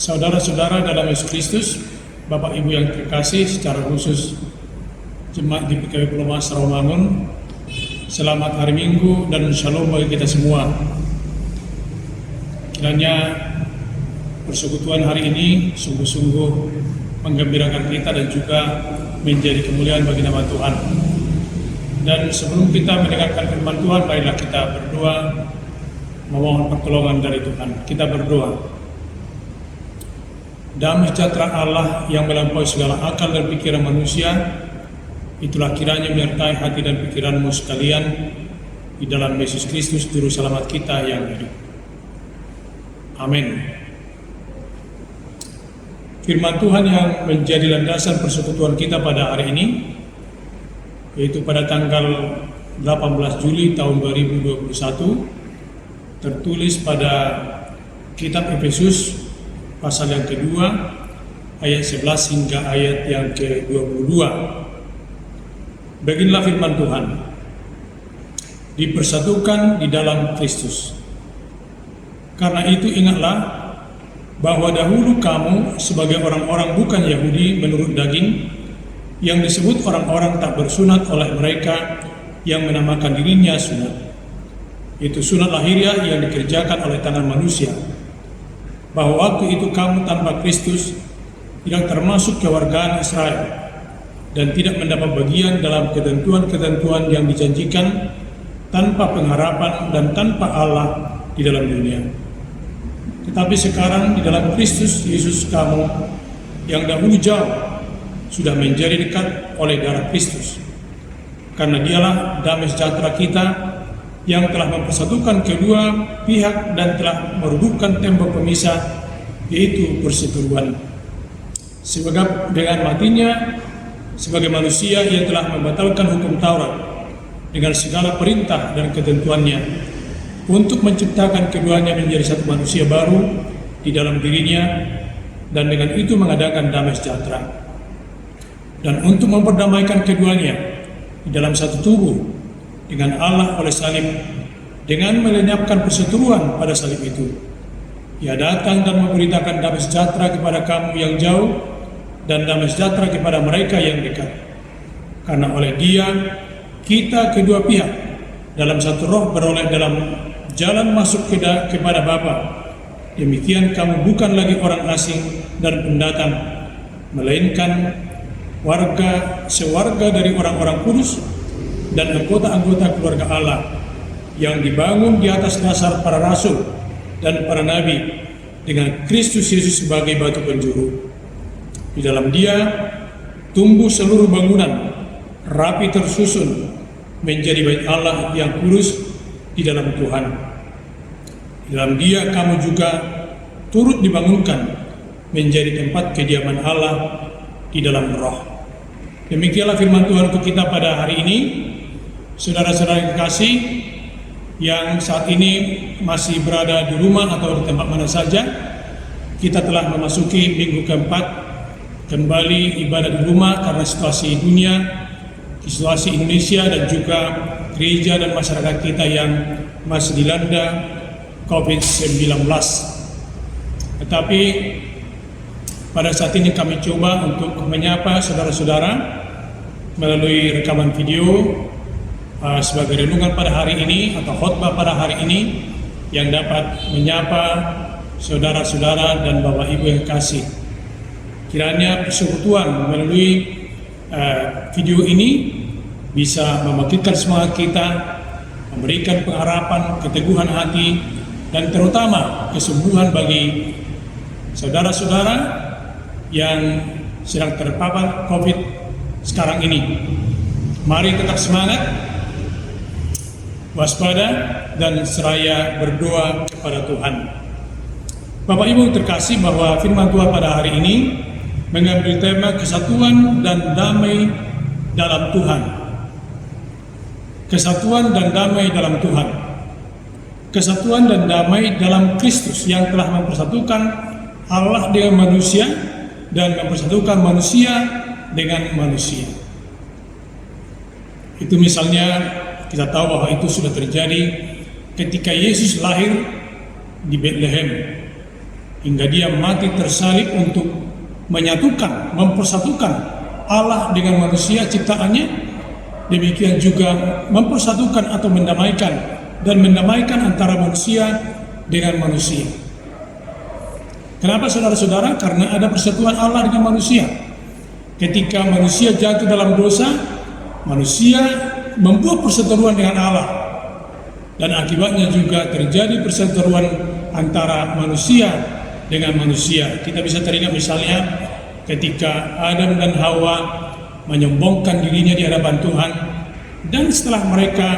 Saudara-saudara dalam Yesus Kristus, Bapak Ibu yang terkasih, secara khusus Jemaat di PKB Pulau Mas Rawamangun, selamat hari Minggu dan shalom bagi kita semua. Kiranya persekutuan hari ini sungguh-sungguh menggembirakan kita dan juga menjadi kemuliaan bagi nama Tuhan. Dan sebelum kita mendengarkan firman Tuhan, marilah kita berdoa memohon pertolongan dari Tuhan. Kita berdoa. Damai sejahtera Allah yang melampaui segala akal dan pikiran manusia, itulah kiranya menyertai hati dan pikiranmu sekalian di dalam Yesus Kristus Juru Selamat kita yang hidup. Amin. Firman Tuhan yang menjadi landasan persekutuan kita pada hari ini, yaitu pada tanggal 18 Juli tahun 2021, tertulis pada kitab Efesus pasal yang kedua, ayat 11 hingga ayat yang ke-22. Beginilah firman Tuhan. Dipersatukan di dalam Kristus. Karena itu ingatlah bahwa dahulu kamu sebagai orang-orang bukan Yahudi menurut daging, yang disebut orang-orang tak bersunat oleh mereka yang menamakan dirinya sunat. Itu sunat lahiriah yang dikerjakan oleh tangan manusia. Bahwa waktu itu kamu tanpa Kristus tidak termasuk kewargaan Israel dan tidak mendapat bagian dalam ketentuan-ketentuan yang dijanjikan, tanpa pengharapan dan tanpa Allah di dalam dunia. Tetapi sekarang di dalam Kristus Yesus, kamu yang dahulu jauh sudah menjadi dekat oleh darah Kristus, karena dialah damai sejahtera kita yang telah mempersatukan kedua pihak dan telah merubuhkan tembok pemisah, yaitu perseteruan. Sebab dengan matinya sebagai manusia, ia telah membatalkan hukum Taurat dengan segala perintah dan ketentuannya, untuk menciptakan keduanya menjadi satu manusia baru di dalam dirinya, dan dengan itu mengadakan damai sejahtera, dan untuk memperdamaikan keduanya di dalam satu tubuh dengan Allah oleh salib, dengan melenyapkan perseteruan pada salib itu. Ia datang dan memberitakan damai sejahtera kepada kamu yang jauh dan damai sejahtera kepada mereka yang dekat. Karena oleh Dia kita kedua pihak dalam satu roh beroleh dalam jalan masuk kepada Bapa. Demikian kamu bukan lagi orang asing dan pendatang, melainkan sewarga dari orang-orang kudus dan anggota-anggota keluarga Allah yang dibangun di atas dasar para rasul dan para nabi, dengan Kristus Yesus sebagai batu penjuru. Di dalam Dia tumbuh seluruh bangunan rapi tersusun menjadi bait Allah yang kudus di dalam Tuhan. Di dalam Dia kamu juga turut dibangunkan menjadi tempat kediaman Allah di dalam Roh. Demikianlah firman Tuhan untuk kita pada hari ini. Saudara-saudara yang kekasih, yang saat ini masih berada di rumah atau di tempat mana saja, kita telah memasuki minggu keempat kembali ibadah di rumah karena situasi dunia, situasi Indonesia dan juga gereja dan masyarakat kita yang masih dilanda COVID-19. Tetapi pada saat ini kami coba untuk menyapa saudara-saudara melalui rekaman video sebagai renungan pada hari ini atau khotbah pada hari ini, yang dapat menyapa saudara-saudara dan Bapak Ibu yang kasih. Kiranya persekutuan melalui video ini bisa membangkitkan semangat kita, memberikan pengharapan, keteguhan hati, dan terutama kesembuhan bagi saudara-saudara yang sedang terpapar COVID sekarang ini. Mari tetap semangat, waspada, dan seraya berdoa kepada Tuhan. Bapak Ibu terkasih, bahwa firman Tuhan pada hari ini mengambil tema kesatuan dan damai dalam Tuhan. Kesatuan dan damai dalam Tuhan. Kesatuan dan damai dalam Kristus yang telah mempersatukan Allah dengan manusia dan mempersatukan manusia dengan manusia. Itu misalnya kita tahu bahwa itu sudah terjadi ketika Yesus lahir di Bethlehem. hingga dia mati tersalib untuk menyatukan, mempersatukan Allah dengan manusia ciptaannya, demikian juga mempersatukan atau mendamaikan dan mendamaikan antara manusia dengan manusia. Kenapa saudara-saudara? Karena ada persatuan Allah dengan manusia. Ketika manusia jatuh dalam dosa, manusia membuat perseteruan dengan Allah, dan akibatnya juga terjadi perseteruan antara manusia dengan manusia. Kita bisa teringat misalnya ketika Adam dan Hawa menyombongkan dirinya di hadapan Tuhan, dan setelah mereka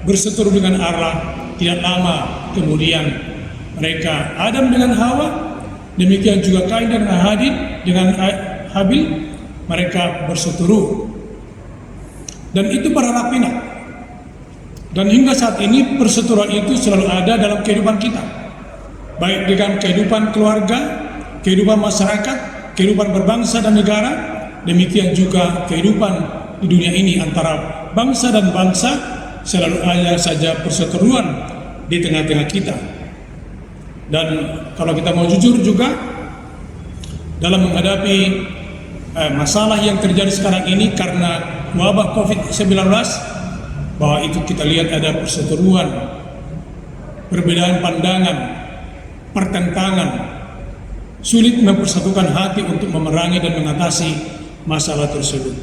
berseteru dengan Allah, tidak lama kemudian mereka, Adam dengan Hawa, demikian juga Kain dan Habil, mereka berseteru, dan itu beranak pinak. Dan hingga saat ini perseteruan itu selalu ada dalam kehidupan kita, baik dengan kehidupan keluarga, kehidupan masyarakat, kehidupan berbangsa dan negara, demikian juga kehidupan di dunia ini antara bangsa dan bangsa. Selalu ada saja perseteruan di tengah-tengah kita. Dan kalau kita mau jujur juga, dalam menghadapi masalah yang terjadi sekarang ini karena wabah COVID-19, bahwa itu kita lihat ada perseteruan, perbedaan pandangan, pertentangan, sulit mempersatukan hati untuk memerangi dan mengatasi masalah tersebut.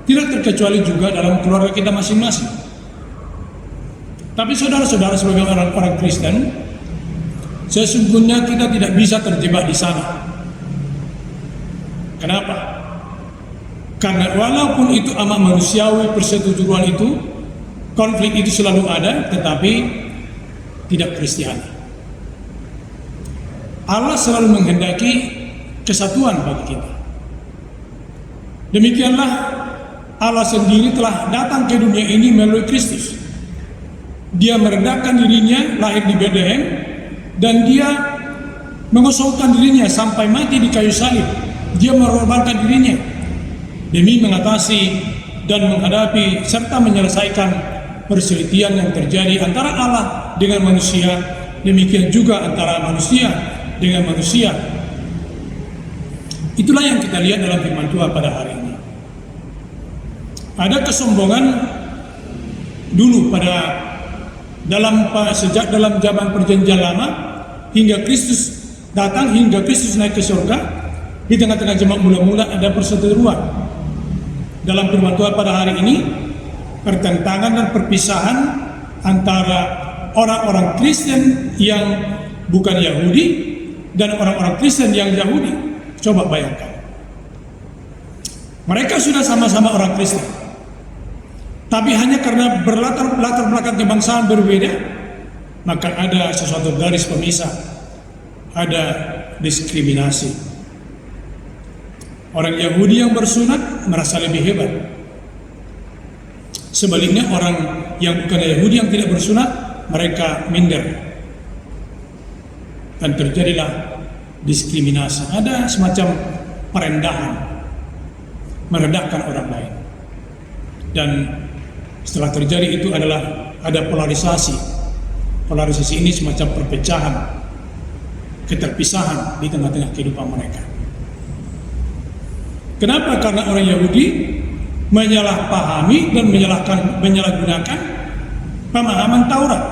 Tidak terkecuali juga dalam keluarga kita masing-masing. Tapi saudara-saudara, sebagai orang-orang Kristen, sesungguhnya kita tidak bisa terjebak di sana. Kenapa? Karena walaupun itu amat manusiawi, perseteruan itu, konflik itu selalu ada, tetapi tidak Kristiani. Allah selalu menghendaki kesatuan bagi kita. Demikianlah Allah sendiri telah datang ke dunia ini melalui Kristus. Dia merendahkan dirinya, lahir di Bethlehem, dan dia mengosongkan dirinya sampai mati di kayu salib. Dia mengorbankan dirinya demi mengatasi dan menghadapi serta menyelesaikan perselisihan yang terjadi antara Allah dengan manusia, demikian juga antara manusia dengan manusia. Itulah yang kita lihat dalam firman Tuhan pada hari ini. Ada kesombongan dulu sejak dalam zaman perjanjian lama hingga Kristus datang, hingga Kristus naik ke surga. Di tengah-tengah jemaat mula-mula ada perseteruan. Dalam firman Tuhan pada hari ini, pertentangan dan perpisahan antara orang-orang Kristen yang bukan Yahudi dan orang-orang Kristen yang Yahudi. Coba bayangkan, mereka sudah sama-sama orang Kristen, tapi hanya karena berlatar belakang kebangsaan berbeda, maka ada sesuatu garis pemisah, ada diskriminasi. Orang Yahudi yang bersunat merasa lebih hebat. Sebaliknya orang yang bukan Yahudi yang tidak bersunat, mereka minder. Dan terjadilah diskriminasi. Ada semacam perendahan, merendahkan orang lain. Dan setelah terjadi itu adalah ada polarisasi. Polarisasi ini semacam perpecahan, keterpisahan di tengah-tengah kehidupan mereka. Kenapa? Karena orang Yahudi menyalahpahami dan menyalahgunakan pemahaman Taurat,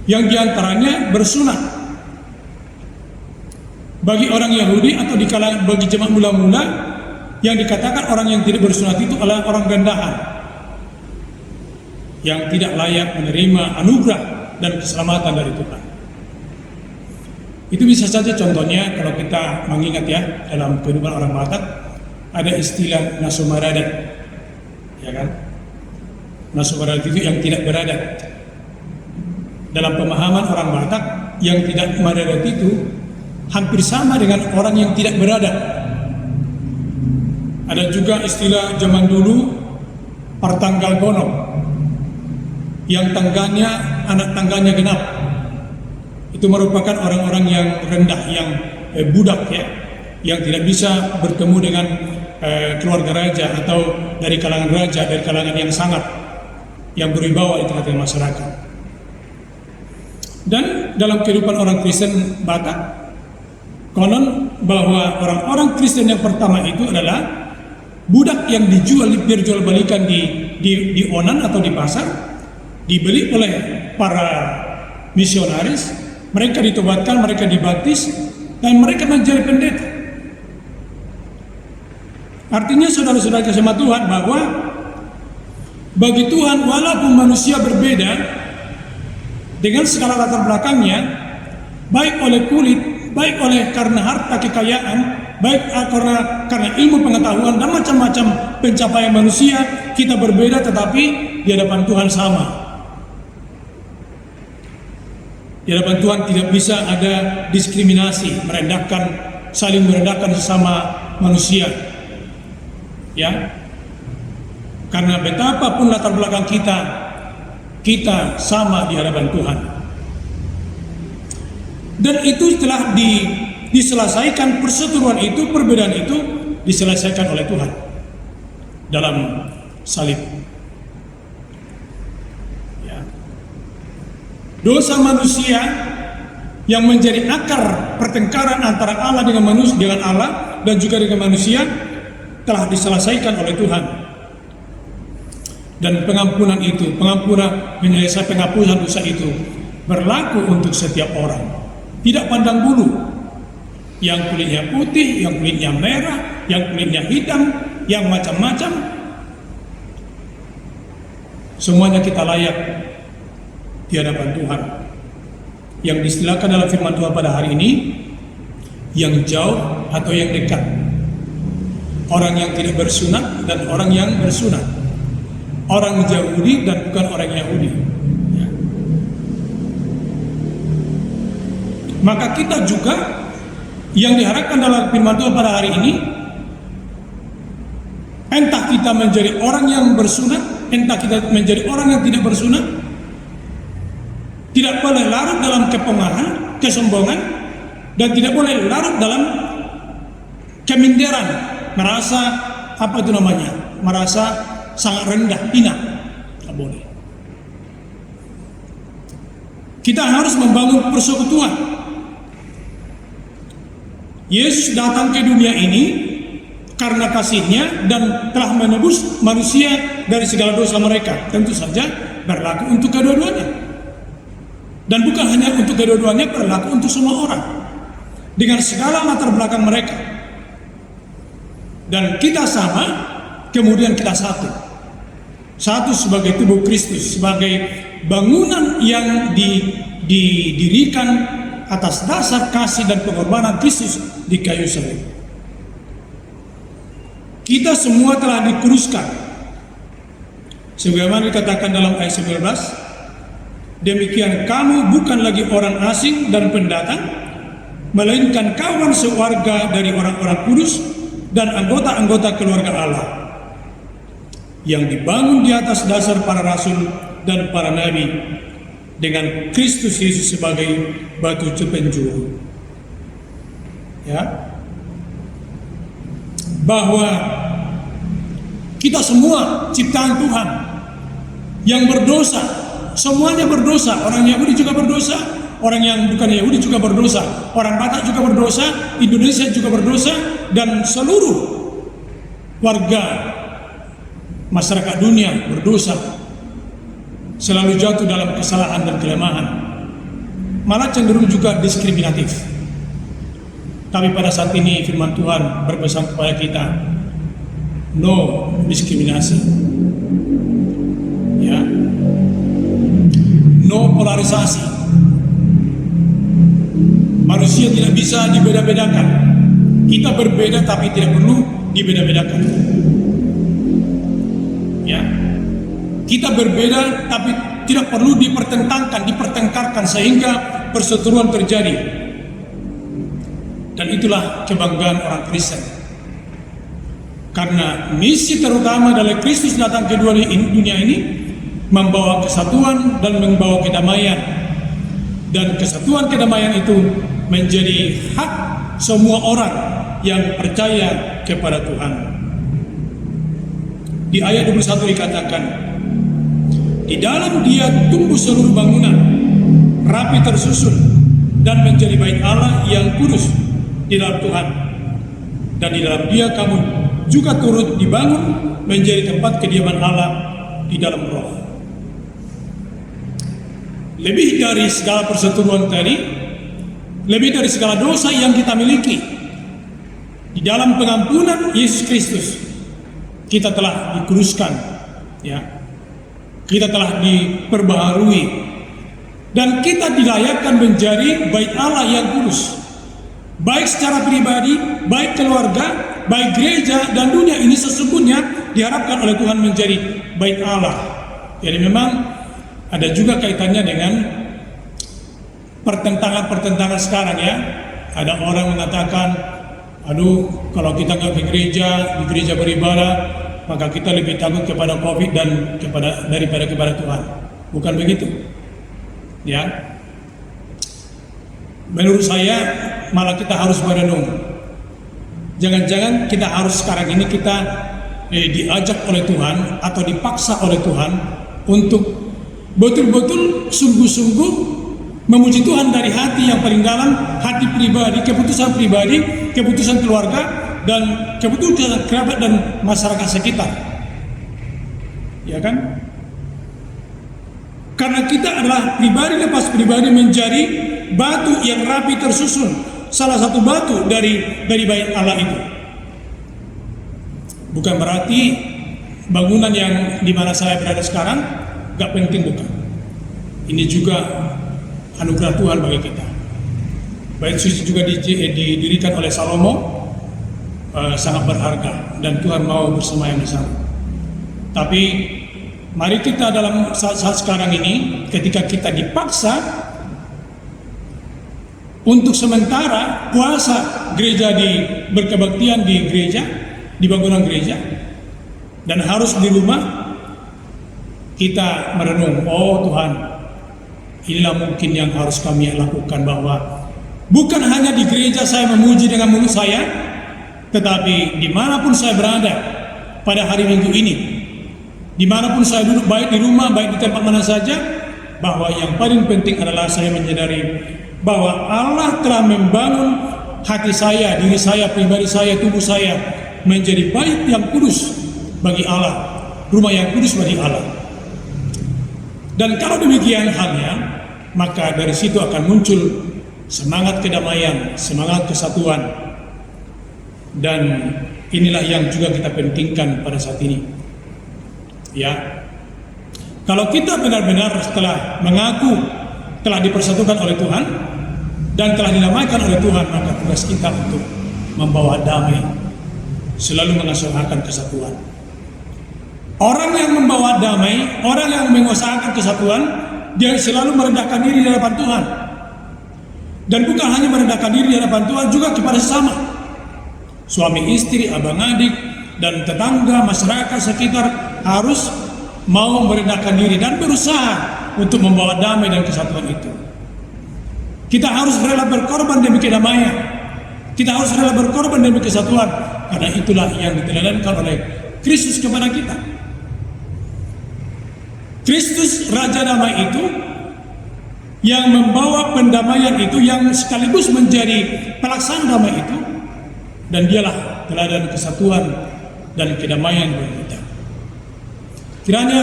yang diantaranya bersunat. Bagi orang Yahudi atau bagi jemaat mula-mula, yang dikatakan orang yang tidak bersunat itu adalah orang rendahan, yang tidak layak menerima anugerah dan keselamatan dari Tuhan. Itu bisa saja contohnya kalau kita mengingat ya, dalam kehidupan orang Batak ada istilah nasumaradat, ya kan? Nasumaradat itu yang tidak beradat. Dalam pemahaman orang Batak, yang tidak beradat itu hampir sama dengan orang yang tidak beradat. Ada juga istilah zaman dulu pertanggal gonok, yang anak tangganya genap. Itu merupakan orang-orang yang rendah, yang budak ya, yang tidak bisa bertemu dengan keluarga raja atau dari kalangan raja, dari kalangan yang sangat, yang berwibawa di tengah-tengah masyarakat. Dan dalam kehidupan orang Kristen Batak, konon bahwa orang-orang Kristen yang pertama itu adalah budak yang dijual balikan di onan atau di pasar, dibeli oleh para misionaris, mereka ditobatkan, mereka dibaptis, dan mereka menjadi pendeta. Artinya saudara-saudara sama Tuhan, bahwa bagi Tuhan walaupun manusia berbeda dengan segala latar belakangnya, baik oleh kulit, baik oleh karena harta kekayaan, baik karena ilmu pengetahuan dan macam-macam pencapaian manusia, kita berbeda tetapi di hadapan Tuhan sama. Di hadapan Tuhan tidak bisa ada diskriminasi, saling merendahkan sesama manusia. Ya. Karena betapapun latar belakang kita sama di hadapan Tuhan. Dan itu telah diselesaikan, perseteruan itu, perbedaan itu diselesaikan oleh Tuhan dalam salib. Ya. Dosa manusia yang menjadi akar pertengkaran antara Allah dengan manusia, dengan Allah dan juga dengan manusia, telah diselesaikan oleh Tuhan. Dan pengampunan itu, menyelesaikan penghapusan dosa itu berlaku untuk setiap orang, tidak pandang bulu, yang kulitnya putih, yang kulitnya merah, yang kulitnya hitam, yang macam-macam, semuanya kita layak di hadapan Tuhan. Yang distilahkan dalam firman Tuhan pada hari ini, yang jauh atau yang dekat, orang yang tidak bersunat dan orang yang bersunat, orang Yahudi dan bukan orang Yahudi. Ya. Maka kita juga yang diharapkan dalam firman Tuhan pada hari ini, entah kita menjadi orang yang bersunat, entah kita menjadi orang yang tidak bersunat, tidak boleh larut dalam kepongahan, kesombongan, dan tidak boleh larut dalam keminderan, merasa sangat rendah, hina. Tidak boleh. Kita harus membangun persekutuan. Yesus datang ke dunia ini karena kasih-Nya dan telah menebus manusia dari segala dosa mereka. Tentu saja berlaku untuk kedua-duanya. Dan bukan hanya untuk kedua-duanya, berlaku untuk semua orang dengan segala latar belakang mereka. Dan kita sama, kemudian kita satu sebagai tubuh Kristus, sebagai bangunan yang didirikan atas dasar kasih dan pengorbanan Kristus di kayu salib. Kita semua telah dikuruskan, sebagaimana dikatakan dalam ayat 19, demikian kamu bukan lagi orang asing dan pendatang, melainkan kawan sewarga dari orang-orang kudus dan anggota-anggota keluarga Allah, yang dibangun di atas dasar para rasul dan para nabi, dengan Kristus Yesus sebagai batu penjuru. Ya, bahwa kita semua ciptaan Tuhan yang berdosa, semuanya berdosa. Orang Yahudi juga berdosa, orang yang bukan Yahudi juga berdosa, orang Batak juga berdosa, Indonesia juga berdosa, dan seluruh warga masyarakat dunia berdosa, selalu jatuh dalam kesalahan dan kelemahan, malah cenderung juga diskriminatif. Tapi pada saat ini firman Tuhan berpesan kepada kita, no diskriminasi, ya, no polarisasi. Manusia tidak bisa dibeda-bedakan. Kita berbeda tapi tidak perlu dibeda-bedakan. Ya, kita berbeda tapi tidak perlu dipertengkarkan sehingga perseteruan terjadi. Dan itulah kebanggaan orang Kristen. Karena misi terutama dari Kristus datang ke dunia ini membawa kesatuan dan membawa kedamaian. Dan kesatuan kedamaian itu menjadi hak semua orang yang percaya kepada Tuhan. Di ayat 21 dikatakan, di dalam Dia tumbuh seluruh bangunan, rapi tersusun, dan menjadi bait Allah yang kudus di dalam Tuhan. Dan di dalam Dia kamu juga turut dibangun menjadi tempat kediaman Allah di dalam Roh. Lebih dari segala perseteruan tadi, lebih dari segala dosa yang kita miliki, di dalam pengampunan Yesus Kristus kita telah dikuduskan, ya. Kita telah diperbaharui dan kita dilayakkan menjadi bait Allah yang kudus. Baik secara pribadi, baik keluarga, baik gereja dan dunia ini sesungguhnya diharapkan oleh Tuhan menjadi bait Allah. Jadi memang ada juga kaitannya dengan pertentangan-pertentangan sekarang, ya. Ada orang mengatakan, aduh, kalau kita nggak ke gereja, di gereja beribadah, maka kita lebih takut kepada COVID dan daripada kepada Tuhan. Bukan begitu, ya. Menurut saya malah kita harus merenung. Jangan-jangan kita harus sekarang ini kita diajak oleh Tuhan atau dipaksa oleh Tuhan untuk betul-betul sungguh-sungguh memuji Tuhan dari hati yang paling dalam, hati pribadi, keputusan keluarga, dan keputusan kerabat dan masyarakat sekitar, ya kan? Karena kita adalah pribadi lepas pribadi menjadi batu yang rapi tersusun, salah satu batu dari bait Allah itu. Bukan berarti bangunan yang di mana saya berada sekarang gak penting, bukan. Ini juga anugerah Tuhan bagi kita. Bait suci juga didirikan oleh Salomo, sangat berharga, dan Tuhan mau bersemayam di sana. Tapi mari kita dalam saat sekarang ini, ketika kita dipaksa untuk sementara puasa gereja berkebaktian di gereja, di bangunan gereja, dan harus di rumah, kita merenung, oh Tuhan, inilah mungkin yang harus kami lakukan, bahwa bukan hanya di gereja saya memuji dengan mulut saya, tetapi dimanapun saya berada pada hari Minggu ini, dimanapun saya duduk, baik di rumah, baik di tempat mana saja, bahwa yang paling penting adalah saya menyadari bahwa Allah telah membangun hati saya, diri saya, pribadi saya, tubuh saya menjadi bait yang kudus bagi Allah, rumah yang kudus bagi Allah. Dan kalau demikian halnya, maka dari situ akan muncul semangat kedamaian, semangat kesatuan. Dan inilah yang juga kita pentingkan pada saat ini, ya. Kalau kita benar-benar setelah mengaku telah dipersatukan oleh Tuhan dan telah dinamaikan oleh Tuhan, maka tugas kita untuk membawa damai, selalu mengusahakan kesatuan. Orang yang membawa damai, orang yang mengusahakan kesatuan, dia selalu merendahkan diri di hadapan Tuhan. Dan bukan hanya merendahkan diri di hadapan Tuhan, juga kepada sesama. Suami istri, abang adik, dan tetangga, masyarakat sekitar harus mau merendahkan diri dan berusaha untuk membawa damai dan kesatuan itu. Kita harus rela berkorban demi kedamaian. Kita harus rela berkorban demi kesatuan, karena itulah yang diteladankan oleh Kristus kepada kita. Kristus Raja Damai itu yang membawa pendamaian itu, yang sekaligus menjadi pelaksana damai itu, dan dialah teladan kesatuan dan kedamaian bagi kita. Kiranya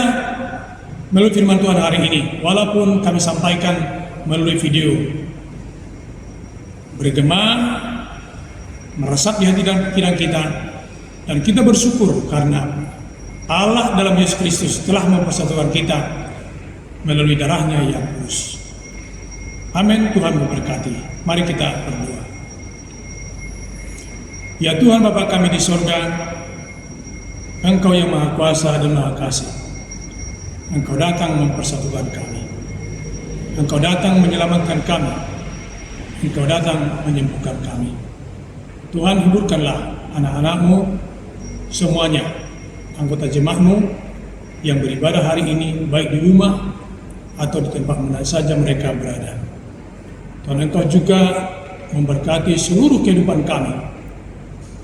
melalui firman Tuhan hari ini, walaupun kami sampaikan melalui video, bergema, meresap di hati dan pikiran kita, dan kita bersyukur karena Allah dalam Yesus Kristus telah mempersatukan kita melalui darahnya yang kudus. Amin. Tuhan memberkati. Mari kita berdoa. Ya Tuhan Bapa kami di surga, Engkau yang Maha Kuasa dan Maha Kasih, Engkau datang mempersatukan kami, Engkau datang menyelamatkan kami, Engkau datang menyembuhkan kami. Tuhan, hiburkanlah anak-anak-Mu semuanya, anggota jemaat-Mu yang beribadah hari ini, baik di rumah atau di tempat mana saja mereka berada. Tuhan, Engkau juga memberkati seluruh kehidupan kami,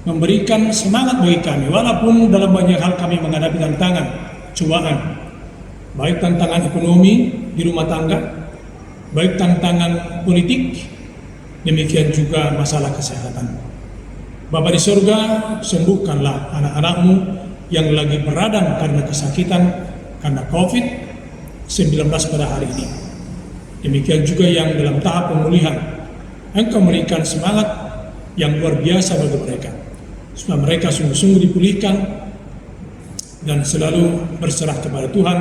memberikan semangat bagi kami, walaupun dalam banyak hal kami menghadapi tantangan, cobaan, baik tantangan ekonomi di rumah tangga, baik tantangan politik, demikian juga masalah kesehatan. Bapa di surga, sembuhkanlah anak-anakmu yang lagi beradang karena kesakitan, karena COVID-19 pada hari ini. Demikian juga yang dalam tahap pemulihan, Engkau memberikan semangat yang luar biasa bagi mereka, supaya mereka sungguh-sungguh dipulihkan dan selalu berserah kepada Tuhan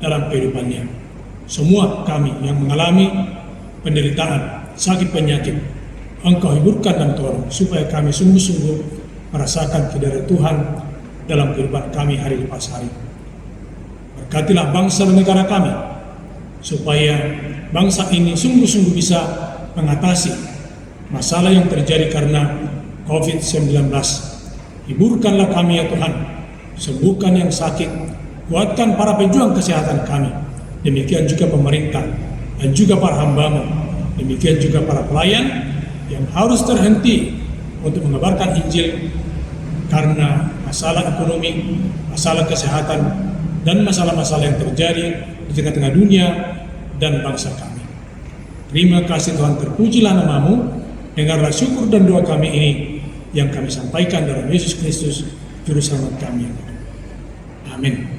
dalam kehidupannya. Semua kami yang mengalami penderitaan, sakit penyakit, Engkau hiburkan dan tolong, supaya kami sungguh-sungguh merasakan kehadiran Tuhan dalam kehidupan kami hari lepas hari. Berkatilah bangsa dan negara kami, supaya bangsa ini sungguh-sungguh bisa mengatasi masalah yang terjadi karena COVID-19. Hiburkanlah kami ya Tuhan, sembuhkan yang sakit, kuatkan para pejuang kesehatan kami, demikian juga pemerintah dan juga para hamba-Mu, demikian juga para pelayan yang harus terhenti untuk mengabarkan Injil karena masalah ekonomi, masalah kesehatan, dan masalah-masalah yang terjadi di tengah-tengah dunia dan bangsa kami. Terima kasih Tuhan, terpujilah nama-Mu, dengarlah syukur dan doa kami ini yang kami sampaikan dalam Yesus Kristus, Juru Selamat kami. Amin.